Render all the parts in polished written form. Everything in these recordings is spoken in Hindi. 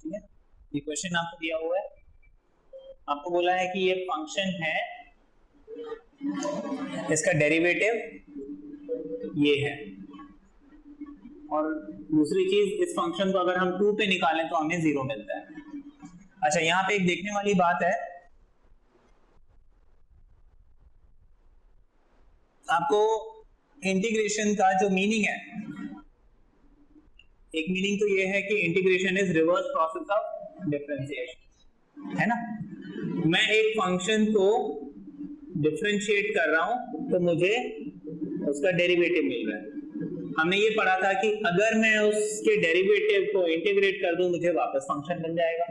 ठीक है, ये क्वेश्चन आपको दिया हुआ है, आपको बोला है कि ये फंक्शन है, इसका डेरिवेटिव ये है, और दूसरी चीज इस फंक्शन को अगर हम 2 पे निकालें तो हमें 0 मिलता है। अच्छा, यहाँ पे एक देखने वाली बात है, आपको इंटीग्रेशन का जो मीनिंग है, एक मीनिंग तो ये है कि integration is reverse process of differentiation, है ना। मैं एक फंक्शन को डिफरेंशिएट कर रहा हूं तो मुझे उसका डेरिवेटिव मिल रहा है। हमने ये पढ़ा था कि अगर मैं उसके डेरिवेटिव को इंटीग्रेट कर दूं मुझे वापस फंक्शन बन जाएगा,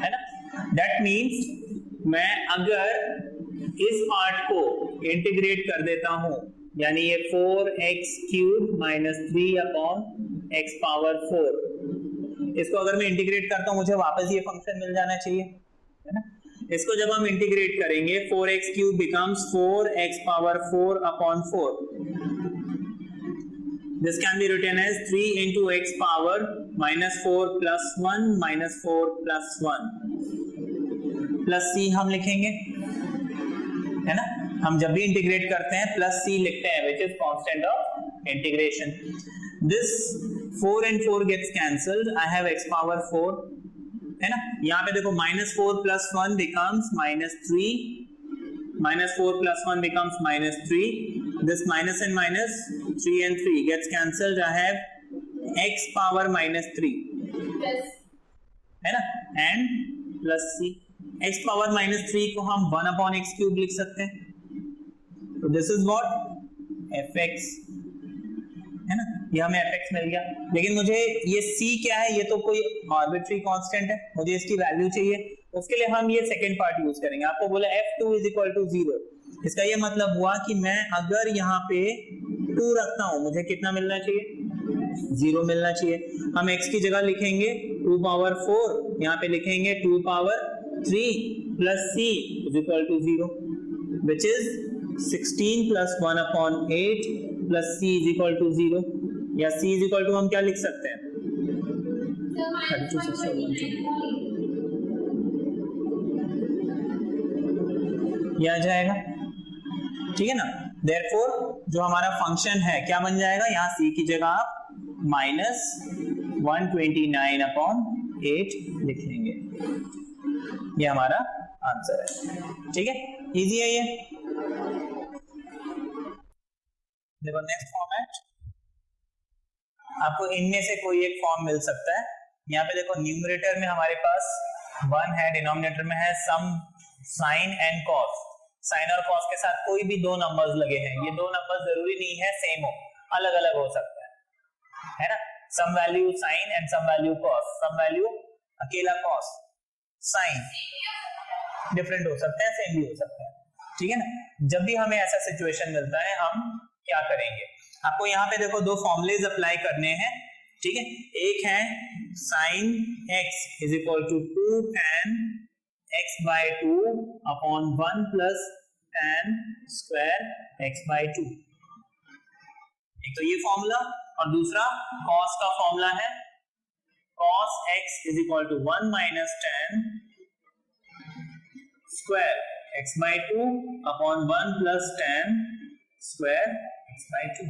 है ना। दैट मीन्स मैं अगर इस पार्ट को इंटीग्रेट कर देता हूं, यानी ये 4x cube minus 3 upon x power 4, इसको अगर मैं इंटीग्रेट करता हूं मुझे वापस ये फंक्शन मिल जाना चाहिए, है ना। इसको जब हम इंटीग्रेट करेंगे 4x cube becomes 4x power 4 upon 4, this can be written as 3 into x power minus 4 plus 1 minus 4 plus 1 plus c हम लिखेंगे, है ना। हम जब भी इंटीग्रेट करते हैं प्लस c लिखते हैं, which is constant of integration. This 4 and 4 gets cancelled, I have x power 4, है ना। यहाँ पे देखो minus 4 plus 1 becomes minus 3, minus 4 plus 1 becomes minus 3, this minus and minus 3 and 3 gets cancelled, I have x power minus 3, है ना, and plus c. x power minus 3 को हम 1 upon x cube लिख सकते हैं, तो this is what fx, है ना, ये हमें fx मिल गया। लेकिन मुझे ये c क्या है, ये तो कोई आर्बिट्री कांस्टेंट है, मुझे इसकी वैल्यू चाहिए, उसके लिए हम ये सेकंड पार्ट यूज करेंगे। आपको बोला f2 is equal to 0, इसका ये मतलब हुआ कि मैं अगर यहाँ पे 2 रखता हूं मुझे कितना मिलना चाहिए, 0 मिलना चाहिए। हम x की जगह लिखेंगे 2 पावर 4, यहाँ पे लिखेंगे 2 power 3 plus c is equal to 0, which is 16 plus 1 upon 8 plus c is equal to 0, या c is equal to हम क्या लिख सकते हैं, ये आ जाएगा, ठीक है ना। Therefore जो हमारा फंक्शन है क्या बन जाएगा, यहाँ c की जगह आप माइनस 129 अपॉन 8 लिख लेंगे, ये हमारा आंसर है, ठीक है, इजी है ये। देखो नेक्स्ट फॉर्मेट, आपको इनमें से कोई एक फॉर्म मिल सकता है। यहाँ पे देखो न्यूमरेटर में हमारे पास 1 है, डिनोमिनेटर में है some sine and cos. Sine और कॉस के साथ कोई भी दो नंबर्स लगे हैं, ये दो नंबर जरूरी नहीं है सेम हो, अलग अलग हो सकता है ना। Some value sine and some value cos, some value अकेला कॉस, साइन डिफरेंट हो सकते हैं, सेम भी हो सकते हैं, ठीक है ना। जब भी हमें ऐसा सिचुएशन मिलता है हम क्या करेंगे, आपको यहाँ पे देखो दो फॉर्मूलेज अप्लाई करने हैं, ठीक है। एक है sine x is equal to 2 tan x by 2 upon 1 plus tan square x by 2, एक तो ये फॉर्मूला, और दूसरा cos का फॉर्मूला है cos x is equal to 1 minus tan square x by 2 upon 1 plus tan square x by 2,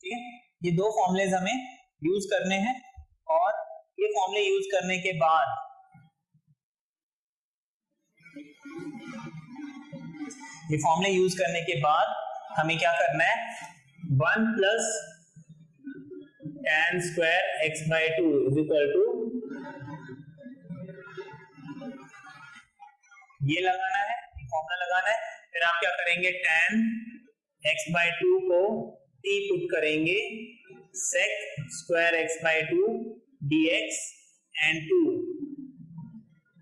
ठीक है। ये दो फॉर्मूलेज हमें यूज करने हैं, और ये फॉर्मूले यूज करने के बाद हमें क्या करना है, 1 plus tan square x by 2 is equal to ये लगाना है, फॉर्मूला लगाना है। फिर आप क्या करेंगे, tan x by 2 को t पुट करेंगे, sec square x by 2 dx and 2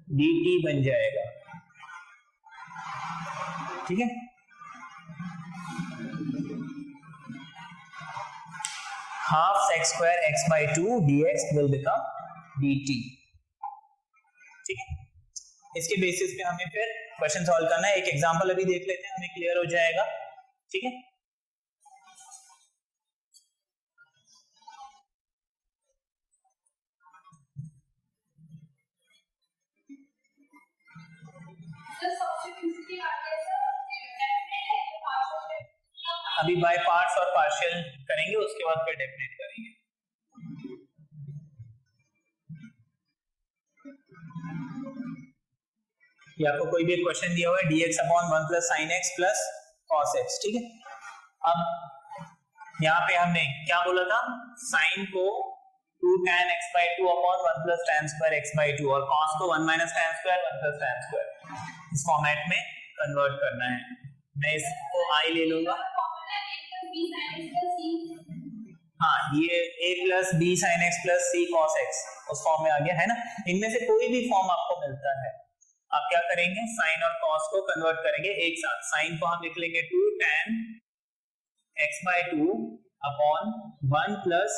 dt बन जाएगा, ठीक है। Half sec square x by 2 dx will become dt, ठीक है। इसके बेसिस पे हमें फिर क्वेश्चन सॉल्व करना है। एक एग्जांपल अभी देख लेते हैं, हमें क्लियर हो जाएगा, ठीक है। अभी बाय पार्ट्स और पार्शियल करेंगे, उसके बाद फिर डेफिनेट करेंगे। ये आपको कोई भी क्वेश्चन दिया हुआ है dx upon 1 plus sine x plus cos x, ठीक है। अब यहाँ पे हमने क्या बोला था, साइन को 2 tan x by 2 upon 1 plus tan square x by 2 और cos को 1 minus tan square 1 plus tan square, इस फॉर्मेट में कन्वर्ट करना है। मैं इसको i ले लूंगा, हाँ ये a plus b sin x plus c cos x उस फॉर्म में आ गया है ना। इनमें से कोई भी फॉर्म आपको मिलता है, आप क्या करेंगे, साइन और कॉस को कन्वर्ट करेंगे एक साथ। साइन को हम लिख लेंगे 2 tan x by 2 upon 1 plus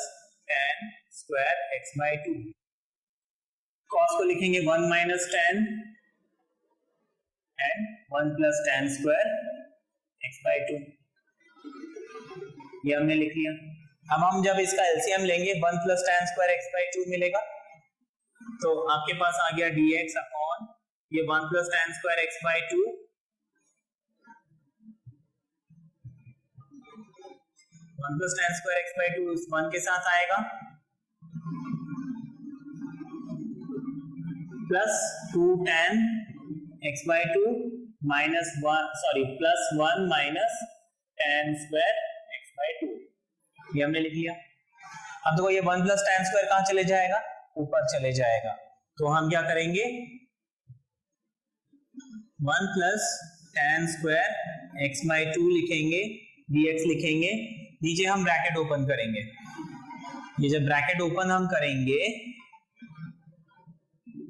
tan square x by 2। Cos को लिखेंगे 1 minus tan and 1 plus tan square x by 2। ये हमने लिख लिया। अब हम जब इसका एलसीएम लेंगे 1 plus tan square x by 2 मिलेगा, तो आपके पास आ गया dx अपॉन ये 1 plus tan square x by 2 1 plus tan square x by 2 इस 1 के साथ आएगा, plus 2 tan x by 2 minus 1 sorry plus 1 minus tan square x by 2, ये हमने लिख लिया। अब देखो ये 1 प्लस tan स्क्वायर कहां चले जाएगा, ऊपर चले जाएगा, तो हम क्या करेंगे 1 plus tan square x by 2 लिखेंगे, dx लिखेंगे, नीचे हम ब्रैकेट ओपन करेंगे। ये जब ब्रैकेट ओपन हम करेंगे,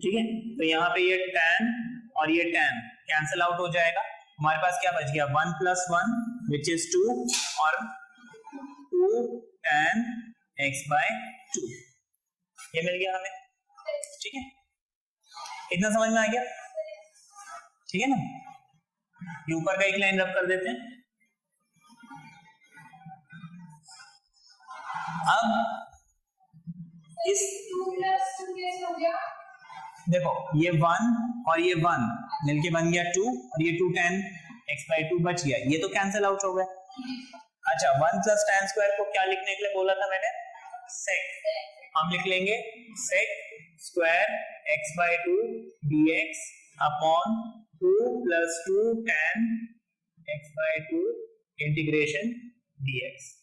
ठीक है, तो यहाँ पे ये tan और ये tan कैंसिल आउट हो जाएगा। हमारे पास क्या बच गया 1 प्लस 1 विच इज 2 और 2 tan x by 2, ये मिल गया हमें, ठीक है। इतना समझ में आ गया, ठीक है ना। ये ऊपर का एक लाइन रब कर देते हैं। अब इस देखो ये 1 और ये 1 मिलके बन गया 2 और ये 2 tan x by 2 बच गया, ये तो कैंसिल आउट हो गया। अच्छा 1 प्लस tan स्क्वायर को क्या लिखने के लिए बोला था मैंने, sec, हम लिख लेंगे sec square x by 2 dx upon 2 plus 2 tan x by 2 integration dx।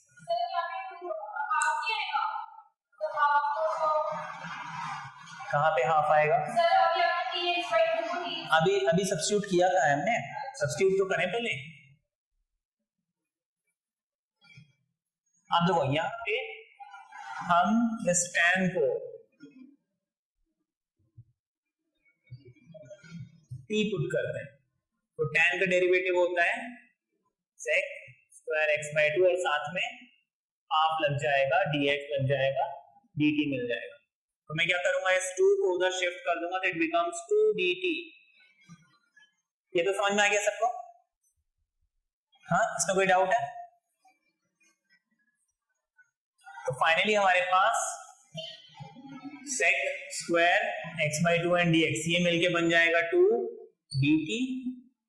कहाँ पे हाफ आएगा, अभी सब्स्टिट्यूट किया था हमने, सब्स्टिट्यूट तो करें पहले। अब देखो यहाँ पे हम इस tan को t पुट करते हैं, तो tan का डेरिवेटिव होता है sec स्क्वायर x by 2 और साथ में हाफ लग जाएगा, dx लग जाएगा, dt मिल जाएगा। तो मैं क्या करूंगा, इस 2 को उधर शिफ्ट कर दूंगा, तो इट बिकम्स 2 dt। ये तो समझ में आ गया सबको, हाँ इसमें कोई डाउट है? तो फाइनली हमारे पास sec square x by 2 and dx ये मिलके बन जाएगा 2 dt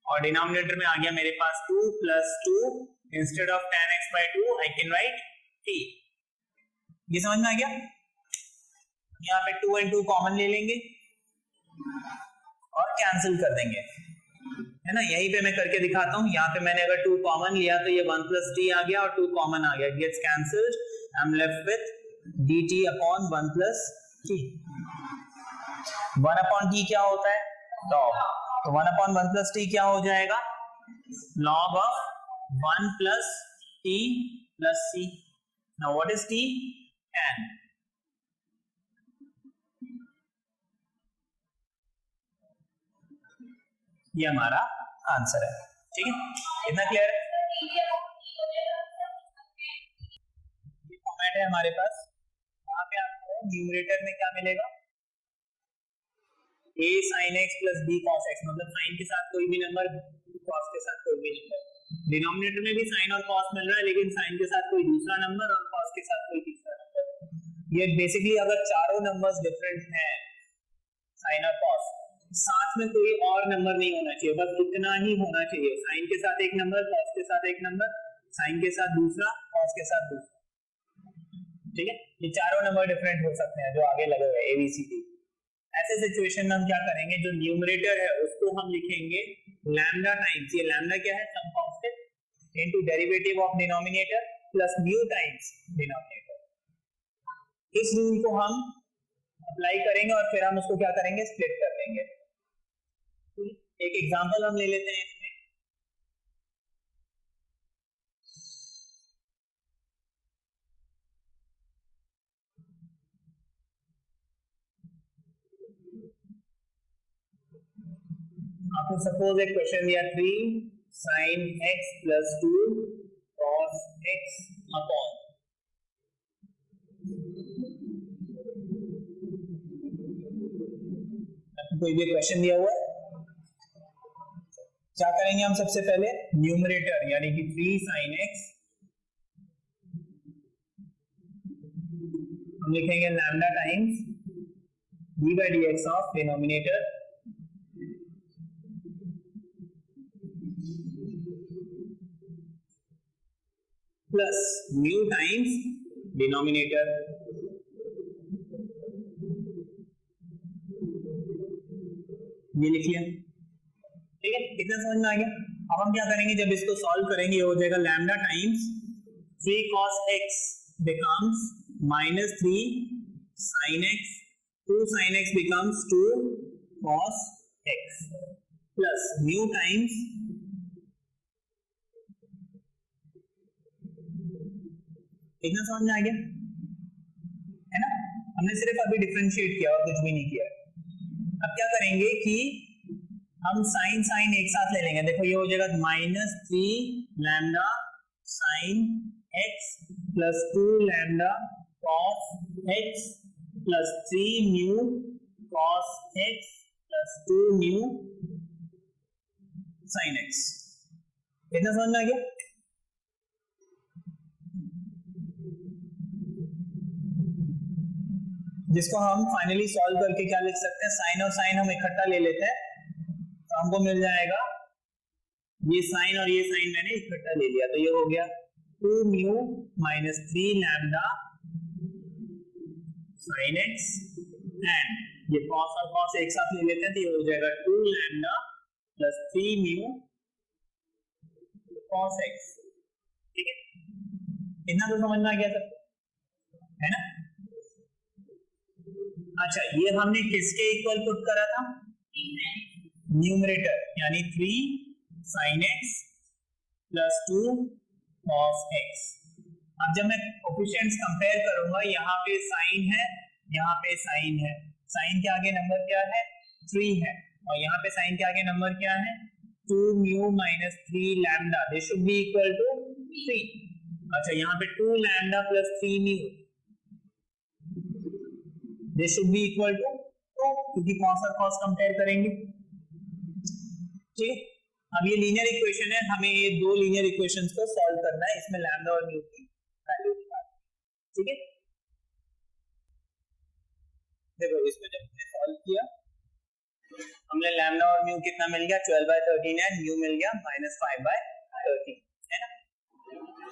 और डिनोमिनेटर में आ गया मेरे पास 2 plus 2 instead of tan x by 2 I can write t। ये समझ में आ गया? यहाँ पे 2 and 2 कॉमन ले लेंगे और कैंसिल कर देंगे, है ना। यहीं पे मैं करके दिखाता हूँ, यहाँ पे मैंने अगर 2 कॉमन लिया तो ये 1 प्लस t आ गया और 2 कॉमन आ गया, gets cancelled, I am left with dt upon 1 plus t। 1 upon t क्या होता है, log, तो 1 अपॉन 1 प्लस t क्या हो जाएगा, log of 1 plus t plus c। Now what is t, tan। ये हमारा आंसर है, ठीक है, इतना क्लियर है। ये फॉर्मेट है हमारे पास। यहाँ पे आपको न्यूमरेटर में क्या मिलेगा, a sin x plus b cos x, मतलब साइन के साथ कोई भी नंबर, cos के साथ कोई भी नंबर। डिनोमिनेटर में भी साइन और cos मिल रहा है, लेकिन साइन के साथ कोई दूसरा नंबर और cos के साथ कोई तीसरा नंबर। ये बेसिकली अगर चारों नंबर्स डिफरेंट हैं, साइन और cos, साथ में कोई और नंबर नहीं होना चाहिए, बस इतना ही होना चाहिए, साइन के साथ एक नंबर, cos के साथ एक नंबर, साइन के साथ दूसरा, कॉस के साथ दूसरा, ठीक है। ये चारों नंबर डिफरेंट हो सकते हैं जो आगे लगे हुए ABCD। ऐसे सिचुएशन में हम क्या करेंगे, जो न्यूमरेटर है उसको हम लिखेंगे लैम्डा टाइम्स, ये लैम्डा क्या है, some constant into derivative of denominator plus mu times denominator. इस रूल को हम अप्लाई करेंगे और फिर हम उसको क्या करेंगे, स्प्लिट कर देंगे। एक एग्जांपल हम ले लेते हैं इसमें। आपको सपोज एक क्वेश्चन दिया 3 sin x plus 2 cos x upon, कोई भी क्वेश्चन दिया हुआ है, क्या करेंगे हम सबसे पहले न्यूमरेटर यानी कि 3 sin x हम लिखेंगे lambda times d by dx of denominator plus mu times denominator. ये लिख लिया, ठीक है, कितना समझ में आ गया। अब हम क्या करेंगे, जब इसको सॉल्व करेंगे हो जाएगा lambda times 3 cos x becomes -3 sin x, 2 sin x becomes 2 cos x plus mu times इतना समझ में आ गया है ना। हमने सिर्फ अभी डिफरेंशिएट किया और कुछ भी नहीं किया। अब क्या करेंगे कि हम साइन साइन एक साथ ले लेंगे। देखो ये हो जाएगा -3 lambda sine x plus 2 lambda cos x plus 3 mu cos x plus 2 mu sine x। इतना समझ में आ गया। जिसको हम फाइनली सॉल्व करके क्या लिख सकते हैं, साइन और साइन हम इकट्ठा ले लेते हैं तो हमको मिल जाएगा ये साइन और ये साइन मैंने इकट्ठा ले लिया तो ये हो गया 2 mu minus 3 lambda sine x and ये कॉस और कॉस एक साथ ले लेते हैं तो ये हो जाएगा 2 lambda plus 3 mu cos x. ठीक है, इतना तो समझ में आ गया सबको, है ना। अच्छा, ये हमने किसके इक्वल पुट करा था, न्यूमरेटर यानी 3 sin x plus 2 cos x। अब जब मैं कोफिशिएंट्स कंपेयर करूंगा, यहाँ पे साइन है, यहाँ पे साइन है, साइन के आगे नंबर क्या है 3 है और यहाँ पे साइन के आगे नंबर क्या है 2 mu minus 3 lambda, they should be equal to 3। अच्छा, यहाँ पे 2 lambda plus 3 mu, they should be equal to 2 क्योंकि कॉस और कॉस कंपेयर करेंगे। ठीक, अब ये लीनियर इक्वेशन है, हमें ये दो लीनियर इक्वेशंस को सॉल्व करना है, इसमें लैम्डा और म्यू की वैल्यू निकालनी है। ठीक है, देखो इसमें जब हमने सॉल्व किया हमने लैम्डा और म्यू कितना मिल गया 12/13 है, म्यू मिल गया -5/13 है ना।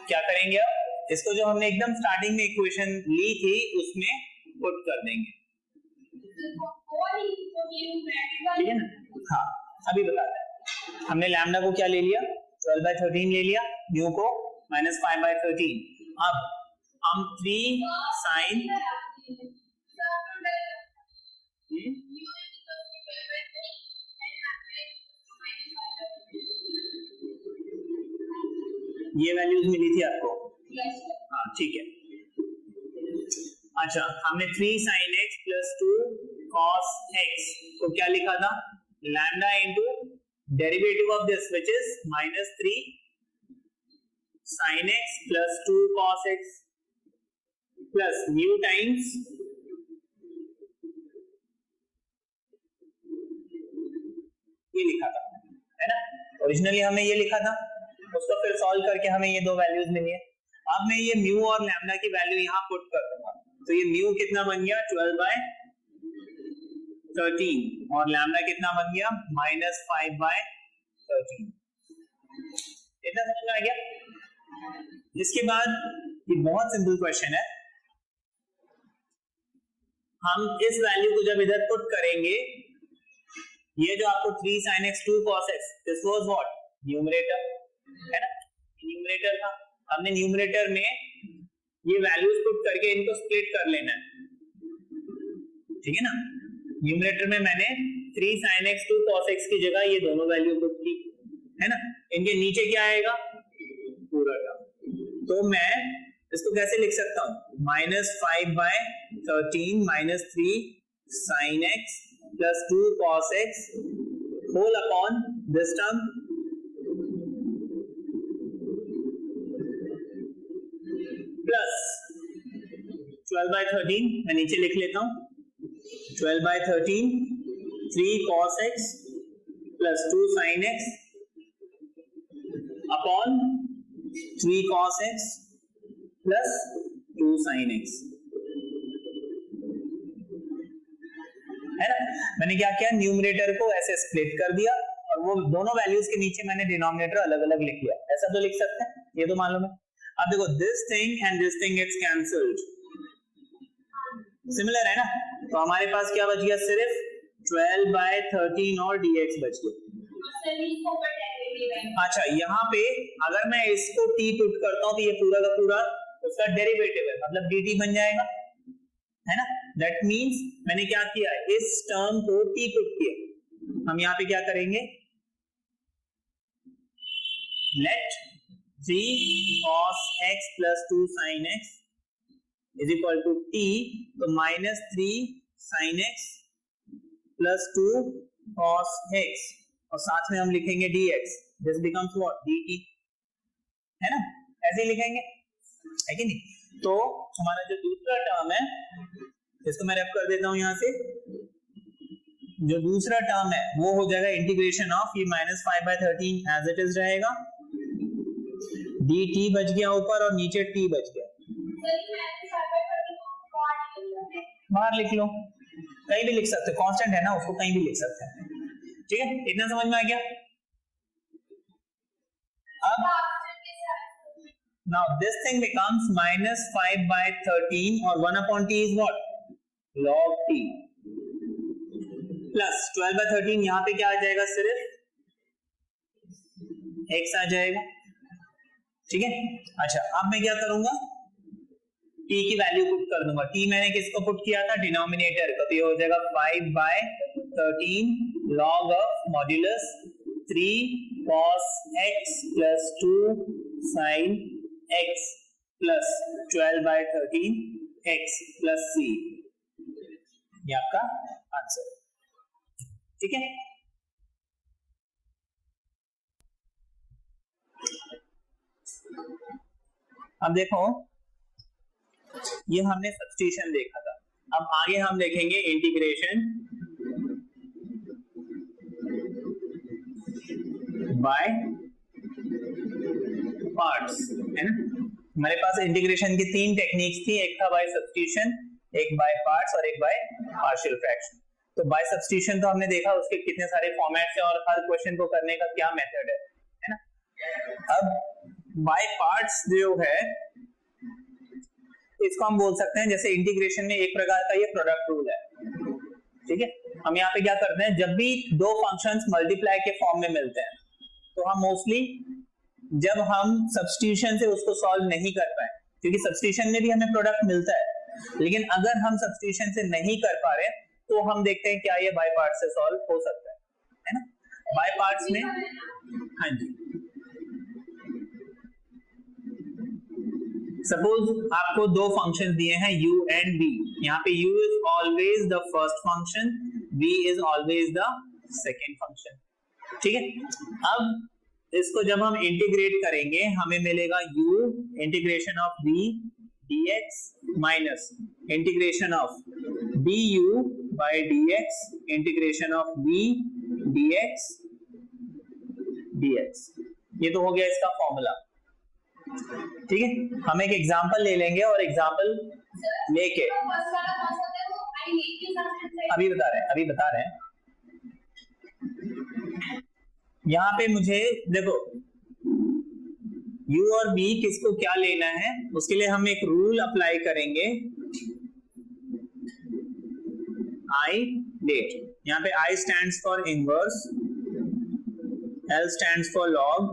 क्या करेंगे अब, इसको जो हमने एकदम स्टार्टिंग में इक्वेशन ली थी उसमें पुट कर देंगे। ठीक है ना। हाँ, अभी बताते हैं, हमने लैम्डा को क्या ले लिया 12/13 ले लिया, म्यू को -5/13। अब हम 3 sin ये वैल्यूज मिली थी आपको, हाँ ठीक है। अच्छा, हमने 3 sin x plus 2 cos x को क्या लिखा था, lambda into derivative of this which is -3 sin x plus 2 cos x plus mu times ये लिखा था, है ना। ओरिजिनली हमने ये लिखा था, उसको फिर सॉल्व करके हमें ये दो वैल्यूज मिली है। अब मैं ये म्यू और लैम्डा की वैल्यू यहाँ पुट कर दूंगा, तो ये म्यू कितना बन गया 12/13 और लैम्डा कितना बन गया -5/13। इतना समझ में आ गया। इसके बाद ये बहुत सिंपल क्वेश्चन है, हम इस वैल्यू को जब इधर पुट करेंगे, ये जो आपको 3 sin x 2 cos x, this was what, numerator है ना, न्यूमरेटर था। हमने न्यूमरेटर में ये वैल्यूज पुट करके इनको स्प्लिट कर लेना है, ठीक है ना। न्यूमरेटर में मैंने 3 sin x 2 cos x की जगह ये दोनों वैल्यू पुट की, है ना। इनके नीचे क्या आएगा, पूरा टर्म। तो मैं इसको कैसे लिख सकता हूं, -5/13 -3 sin x plus 2 cos x whole upon this term plus 12/13, मैं नीचे लिख लेता हूं, 12/13 3 cos x plus 2 sin x upon 3 cos x plus 2 sin x, है ना। मैंने क्या किया, न्यूमरेटर को ऐसे स्प्लिट कर दिया और वो दोनों वैल्यूज के नीचे मैंने डिनोमिनेटर अलग अलग लिख लिया, ऐसा तो लिख सकते हैं, ये तो मालूम है। अब देखो this thing and this thing gets cancelled, similar है ना, तो हमारे पास क्या बच गया, सिर्फ 12/13 और dx बच गया। अच्छा, यहाँ पे अगर मैं इसको t पुट करता हूं तो ये पूरा का पूरा उसका डेरिवेटिव है, मतलब dt बन जाएगा, है ना। दैट मींस मैंने क्या किया, इस टर्म को t पुट किया। हम यहाँ पे क्या करेंगे, late 3 cos x plus 2 sin x is equal to t, तो -3 sin x plus 2 cos x और साथ में हम लिखेंगे dx, this becomes what, dt, है ना, ऐसे ही लिखेंगे, है कि नहीं। तो हमारा जो दूसरा टर्म है, इसको मैं रैप कर देता हूं यहां से, जो दूसरा टर्म है वो हो जाएगा इंटीग्रेशन ऑफ ये -5/13 एज इट इज रहेगा, dt बच गया ऊपर और नीचे t बच गया, बाहर लिख लो, कहीं भी लिख सकते, कांस्टेंट है ना, उसको कहीं भी लिख सकते हैं, ठीक है। इतना समझ में आ गया। अब now this thing becomes -5/13 और 1/t is what, log t, plus 12/13, यहां पे क्या आ जाएगा, सिर्फ x आ जाएगा, ठीक है। अच्छा, अब मैं क्या करूंगा, t की वैल्यू पुट कर दूंगा। t मैंने किसको पुट किया था, डिनोमिनेटर को, तो ये हो जाएगा 5/13 log of modulus 3 cos x plus 2 sin x plus 12/13 x plus c, ये आपका आंसर, ठीक है। अब देखो, ये हमने सब्स्टिट्यूशन देखा था, अब आगे हम देखेंगे इंटीग्रेशन बाय पार्ट्स, है ना। हमारे पास इंटीग्रेशन की 3 टेक्निक्स थी, एक था बाय सब्स्टिट्यूशन, एक बाय पार्ट्स और एक बाय पार्शियल फ्रैक्शन। तो बाय सब्स्टिट्यूशन तो हमने देखा, उसके कितने सारे फॉर्मेट्स हैं और हर क्वेश्चन को करने का क्या मेथड है ना। अब बाय पार्ट्स जो है, इसको हम बोल सकते हैं जैसे इंटीग्रेशन में एक प्रकार का ये प्रोडक्ट रूल है, ठीक है। हम यहाँ पे क्या करते हैं, जब भी दो फंक्शंस मल्टीप्लाई के फॉर्म में मिलते हैं, तो हम मोस्टली जब हम सब्स्टिट्यूशन से उसको सॉल्व नहीं कर पाए, क्योंकि सब्स्टिट्यूशन में भी हमें प्रोडक्ट मिलता है, लेकिन अगर हम सब्स्टिट्यूशन से नहीं कर पा रहे तो हम देखते हैं क्या ये बाय पार्ट से सॉल्व हो सकता है ना। बाय पार्ट्स में, हाँ जी, सपोज आपको दो फंक्शंस दिए हैं u एंड v, यहाँ पे u is always the first function, v is always the second function, ठीक है। अब इसको जब हम इंटीग्रेट करेंगे, हमें मिलेगा u integration of v dx minus integration of du by dx integration of v dx dx, ये तो हो गया इसका फॉर्मूला, ठीक है। हम एक एग्जांपल ले लेंगे और एग्जांपल लेके अभी बता रहे हैं। यहाँ पे मुझे देखो, u और v किसको क्या लेना है, उसके लिए हम एक रूल अप्लाई करेंगे, I date। यहाँ पे I stands for inverse, L stands for log,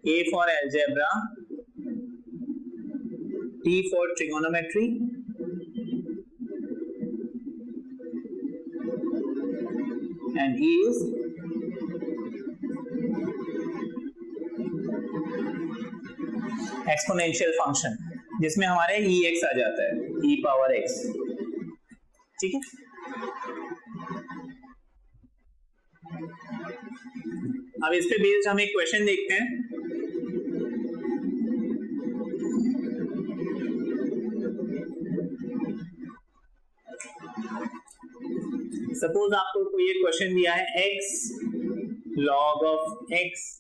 A for algebra, T for trigonometry, and E is exponential function, जिसमें हमारे ex आ जाता है, e पावर x। ठीक है, अब इस पे बेस्ड हम एक क्वेश्चन देखते हैं। सपोज आपको कोई एक क्वेश्चन दिया है x log of x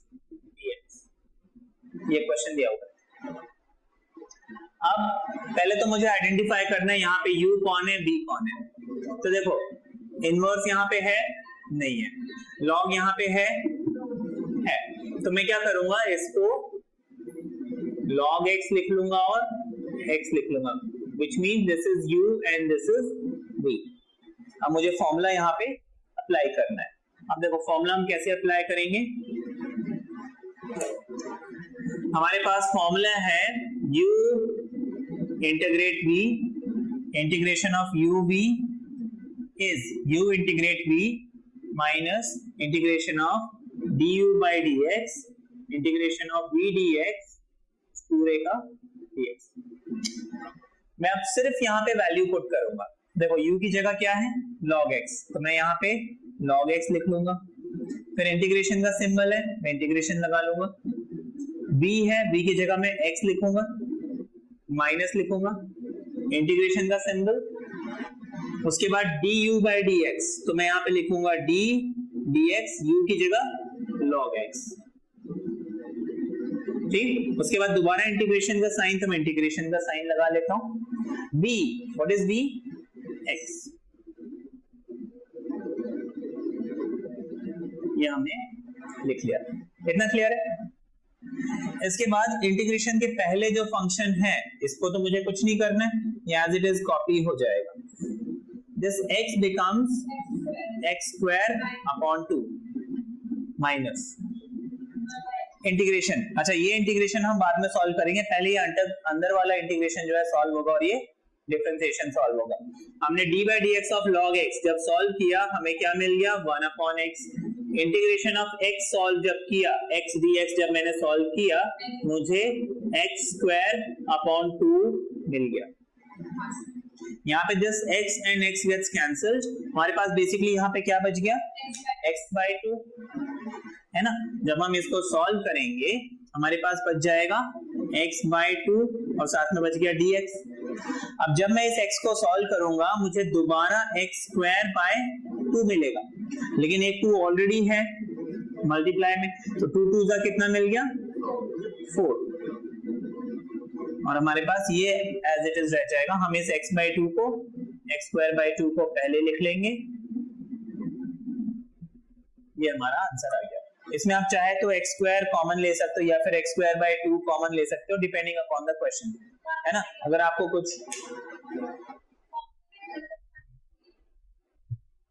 dx, ये क्वेश्चन दिया हुआ है। अब पहले तो मुझे आइडेंटिफाई करना है यहाँ पे u कौन है, v कौन है। तो देखो इनवर्स यहाँ पे है नहीं है, log यहाँ पे है, तो मैं क्या करूंगा, इसको log x लिख लूंगा और x लिख लूंगा, which means this is u and this is v। अब मुझे फॉर्मूला यहाँ पे अप्लाई करना है। अब देखो फॉर्मूला हम कैसे अप्लाई करेंगे, हमारे पास फॉर्मूला है u integrate v, integration of u v is u integrate v minus integration of du by dx, integration of v dx पूरे का dx। मैं अब सिर्फ यहाँ पे वैल्यू पुट करूंगा। देखो u की जगह क्या है, log x, तो मैं यहाँ पे log x लिख लूंगा। फिर इंटीग्रेशन का सिंबल है, मैं इंटीग्रेशन लगा लूंगा। v है, v की जगह मैं x लिखूंगा, माइनस लिखूंगा, इंटीग्रेशन का सिंबल। उसके बाद du by dx, तो मैं यहाँ पे लिखूंगा d dx, u की जगह log x। ठीक, उसके बाद दोबारा इंटीग्रेशन का साइन, तो मैं इंटीग्रेशन का साइन लगा लेता हूं। v, what is v, x। ये हमने लिख लिया, इतना क्लियर है। इसके बाद इंटीग्रेशन के पहले जो फंक्शन है इसको तो मुझे कुछ नहीं करना है, ये एज इट इज कॉपी हो जाएगा। This x becomes x square upon 2 minus integration. अच्छा, ये इंटीग्रेशन हम बाद में सॉल्व करेंगे, पहले ये अंदर वाला इंटीग्रेशन जो है सॉल्व होगा और ये डिफरेंशिएशन सॉल्व होगा। हमने d by dx of log x जब सॉल्व किया हमें क्या मिल गया, 1 upon x। Integration of x solve जब किया, x dx जब मैंने सॉल्व किया, मुझे x स्क्वायर अपॉन 2 मिल गया। यहाँ पे just x and x gets cancelled, हमारे पास बेसिकली यहाँ पे क्या बच गया, x by 2 है ना। जब हम इसको सॉल्व करेंगे हमारे पास बच जाएगा x by 2 और साथ में बच गया dx। अब जब मैं इस x को सॉल्व करूंगा मुझे दोबारा x स्क्वायर बाय 2 मिलेगा, लेकिन एक 2 ऑलरेडी है मल्टीप्लाई में, तो 2 2 का कितना मिल गया, 4, और हमारे पास ये एज इट इज रह जाएगा। हम इस x by 2 को x स्क्वायर बाय 2 को पहले लिख लेंगे, ये हमारा आंसर आ गया। इसमें आप चाहे तो x स्क्वायर कॉमन ले सकते हो या फिर x स्क्वायर बाय 2 कॉमन ले सकते हो, डिपेंडिंग अपॉन द क्वेश्चन, है ना। अगर आपको कुछ